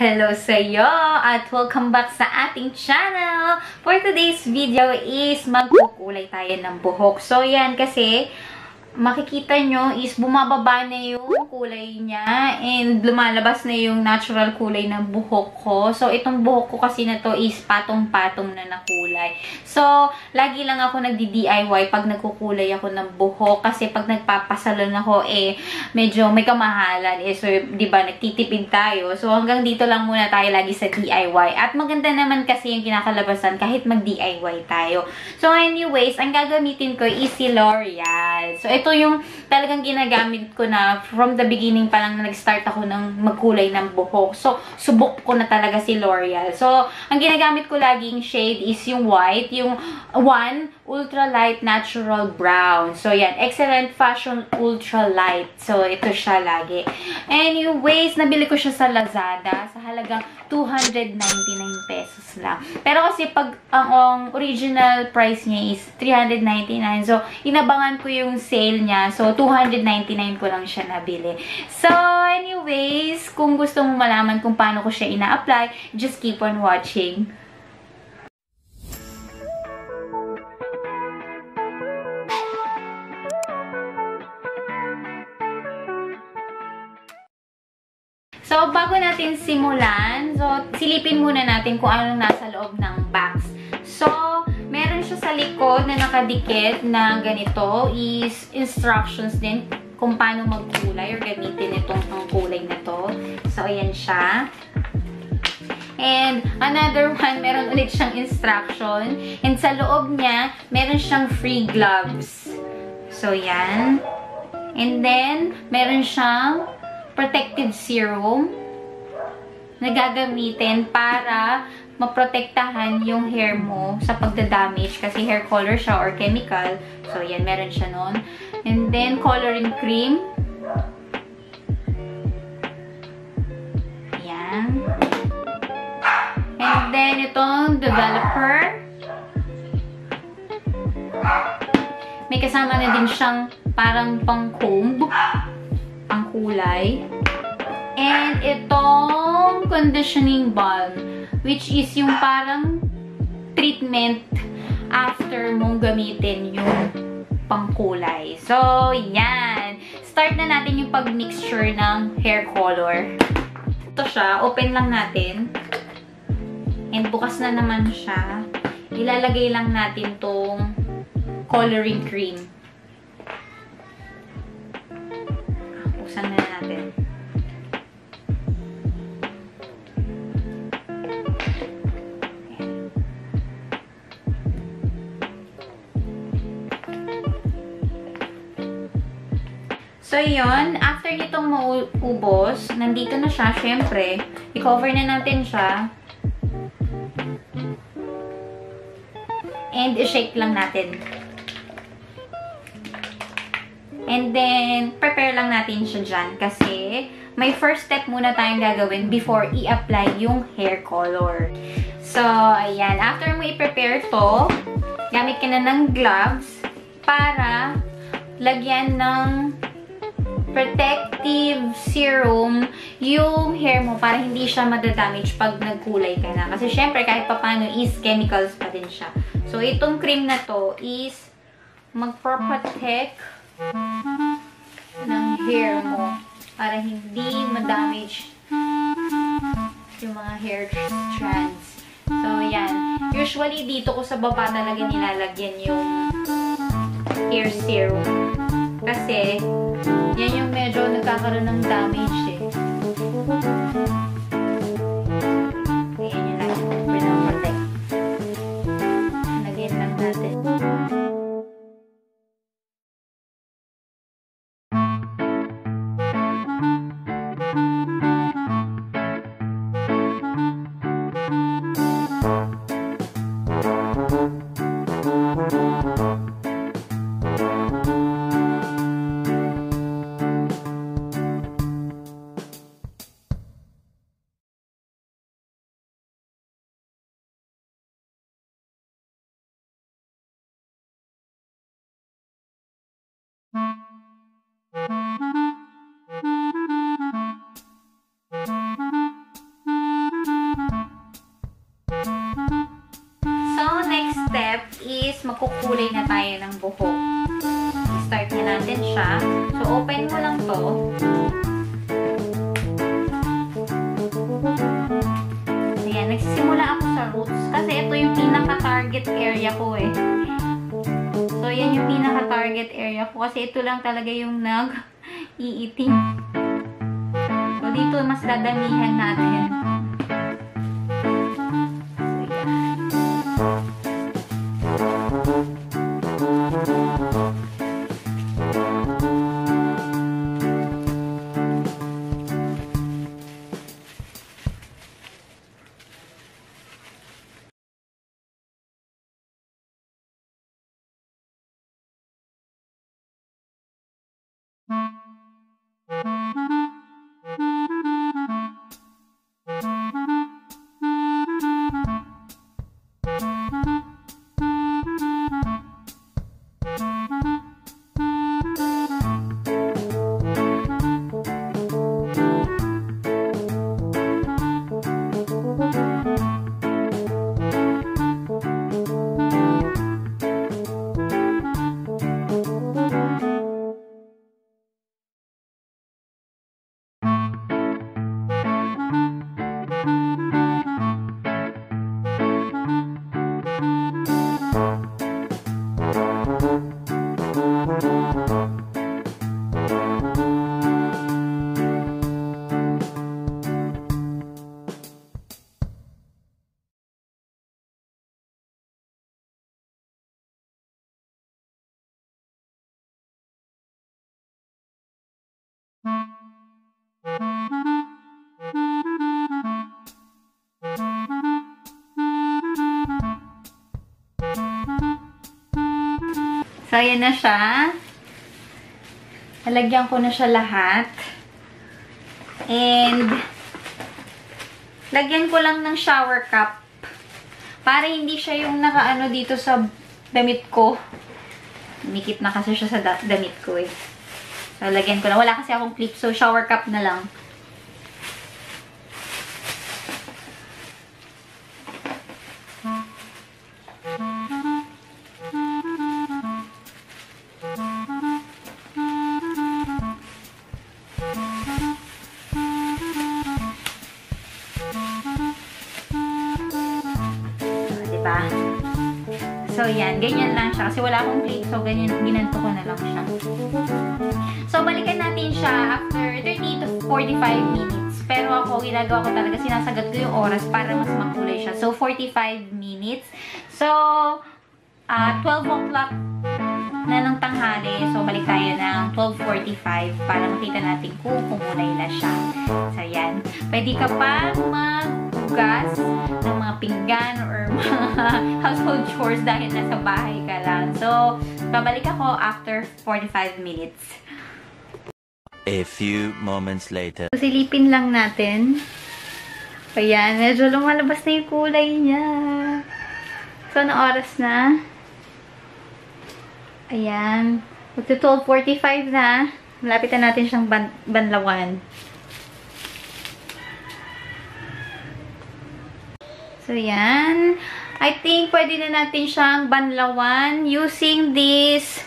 Hello sa'yo at welcome back sa ating channel! For today's video is magkukulay tayo ng buhok. So yan kasi makikita nyo is bumababa na yung kulay niya and lumalabas na yung natural kulay ng buhok ko. So itong buhok ko kasi na to is patong-patong na nakulay. So lagi lang ako nagdi-DIY pag nagkukulay ako ng buhok kasi pag nagpapasalon ako medyo may kamahalan so di ba nagtitipid tayo. So hanggang dito lang muna tayo lagi sa DIY. At maganda naman kasi yung kinakalabasan kahit mag-DIY tayo. So anyways, ang gagamitin ko is si L'Oreal. So ito yung talagang ginagamit ko na from the beginning pa lang na nag-start ako ng magkulay ng buhok. So, subok ko na talaga si L'Oreal. So, ang ginagamit ko laging shade is yung white, yung 1 Ultra Light Natural Brown. So, yan. Excellent Fashion Ultra Light. So, ito siya lagi. Anyways, nabili ko siya sa Lazada sa halagang 299 pesos lang. Pero kasi pag ang original price niya is 399. So, inabangan ko yung sale niya. So, 299 ko lang siya nabili. So, anyways, kung gusto mo malaman kung paano ko siya ina-apply, just keep on watching. So, bago natin simulan, silipin muna natin kung anong nasa loob ng box. So, meron siya sa likod na nakadikit na ganito is instructions din kung paano magkulay or gamitin itong kulay na to. So, ayan siya. And another one, meron ulit siyang instruction. And sa loob niya, meron siyang free gloves. So, yan. And then, meron siyang protective serum na gagamitin para maprotektahan yung hair mo sa pagdadamage kasi hair color siya or chemical. So, yan, meron siya nun. And then, coloring cream. Yan. And then, itong developer. May kasama na din siyang parang pang-comb, pang-kulay. And itong conditioning balm, which is yung parang treatment after mong gamitin yung pangkulay. So, yan. Start na natin yung pag-mixture ng hair color. Ito siya. Open lang natin. And bukas na naman siya. Ilalagay lang natin tong coloring cream. Buksan na natin. So, yun. After nitong maubos, nandito na siya, syempre. I-cover na natin siya. And i-shake lang natin. And then, prepare lang natin siya dyan. Kasi, may first step muna tayong gagawin before i-apply yung hair color. So, ayan. After mo i-prepare to, gamit ka na ng gloves para lagyan ng protective serum yung hair mo para hindi siya madadamage pag nagkulay ka na. Kasi syempre kahit papano is chemicals pa din siya. So itong cream na to is magpo-protect ng hair mo para hindi madamage yung mga hair strands. So yan. Usually dito ko sa baba talaga nilalagyan yung hair serum. Kasi yan yung medyo nagkakaroon ng damage eh. Ayan yung lagi ko pinaprotect. Lagyan lang natin. magkukulay na tayo ng buhok. Start na natin siya. So, open mo lang to. Ayan, nagsisimula ako sa roots. Kasi ito yung pinaka-target area ko eh. So, yan yung pinaka-target area ko. Kasi ito lang talaga yung nag-iitim. So, dito mas dadamihan natin. So, ayan na siya. Nalagyan ko na siya lahat. And, lagyan ko lang ng shower cap. Para hindi siya yung nakaano dito sa damit ko. Mikit na kasi siya sa damit ko eh. So, lagyan ko lang. Wala kasi akong clip. So, shower cap na lang. So, yan. Ganyan lang siya. Kasi wala akong clip. So, ganyan. Ginanto ko na lang siya. So, balikan natin siya after 30 to 45 minutes. Pero ako, ginagawa ko talaga, sinasagat ko yung oras para mas makulay siya. So, 45 minutes. So, 12 o'clock na ng tanghali. So, balik tayo ng 12:45 para makita natin kung kumulay na siya. So, yan. Pwede ka pa maghugas ng mga pinggan or mga household chores dahil nasa bahay ka lang. So, babalik ako after 45 minutes. A few moments later. So, silipin lang natin. Ayan, medyo lumalabas na yung kulay niya. So, anong oras na? Ayan. Magto 12:45 na. Malapit na natin siyang banlawan. So, yan. I think pwede na natin siyang banlawan using this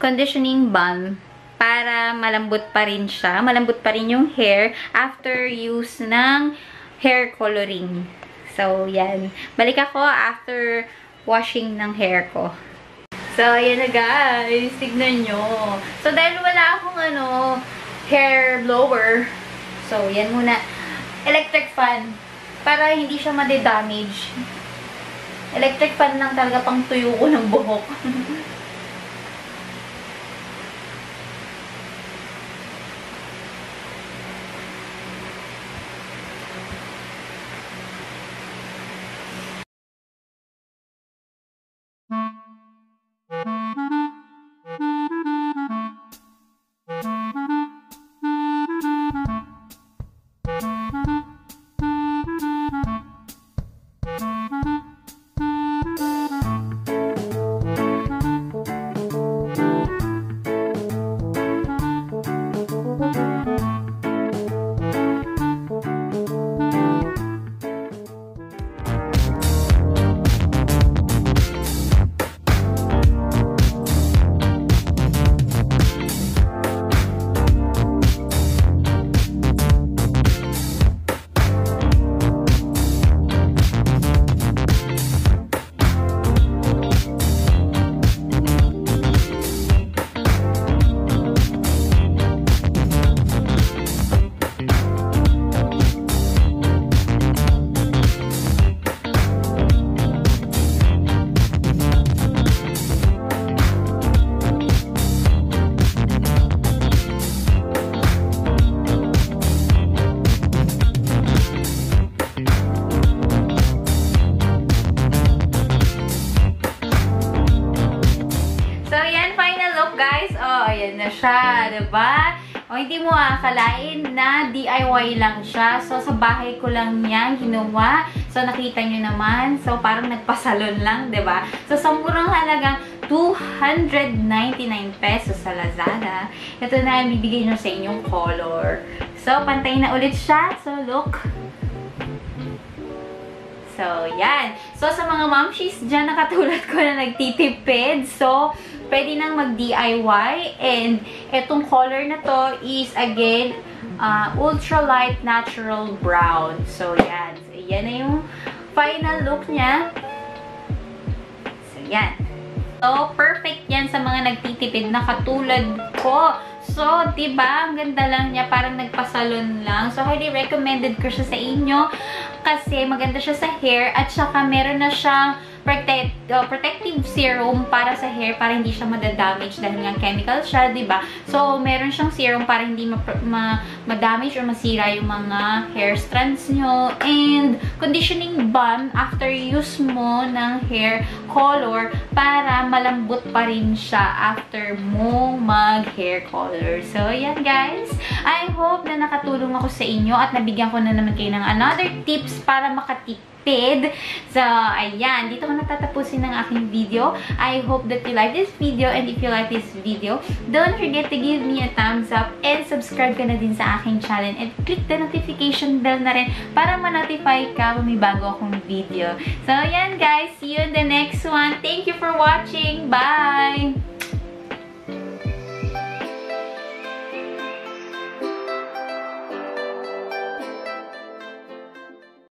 conditioning balm para malambot pa rin siya. Malambot pa rin yung hair after use ng hair coloring. So, yan. Balik ako after washing ng hair ko. So, ayan na guys. Tignan nyo. So, dahil wala akong hair blower. So, yan muna. Electric fan. Para hindi siya made-damage. Electric fan lang talaga pang tuyo ko ng buhok. siya, diba? O, hindi mo akalain na DIY lang siya. So, sa bahay ko lang yan ginawa. So, nakita nyo naman. So, parang nagpasalon lang, diba? So, sa murang halagang 299 pesos sa Lazada. Ito na ang bibigay nyo sa inyong color. So, pantay na ulit siya. So, look. So, yan. So, sa mga momshies dyan na katulad ko na nagtitipid, so, pwede nang mag-DIY. And, etong color na to is, again, ultralight natural brown. So, yan. So, yan na yung final look niya. So, yan. So, perfect yan sa mga nagtitipid na katulad ko. So, diba? Ang ganda lang niya. Parang nagpasalon lang. So, highly recommended ko siya sa inyo. Kasi maganda siya sa hair. At saka meron na siyang protective serum para sa hair. Para hindi siya madadamage. Dahil nga chemical siya, diba? So, meron siyang serum para hindi madamage or masira yung mga hair strands nyo. And, conditioning balm after use mo ng hair color para malambot pa rin siya after mo mag-hair color. So, yan guys. I hope na nakatulong ako sa inyo at nabigyan ko na naman kayo ng another tips para makatipid. So, ayan. Dito ko natatapusin ng aking video. I hope that you like this video, and if you like this video, don't forget to give me a thumbs up and subscribe ka na din sa aking channel and click the notification bell na rin para ma-notify ka kung may bago akong video. So, ayan guys. See you in the next one. Thank you for watching. Bye!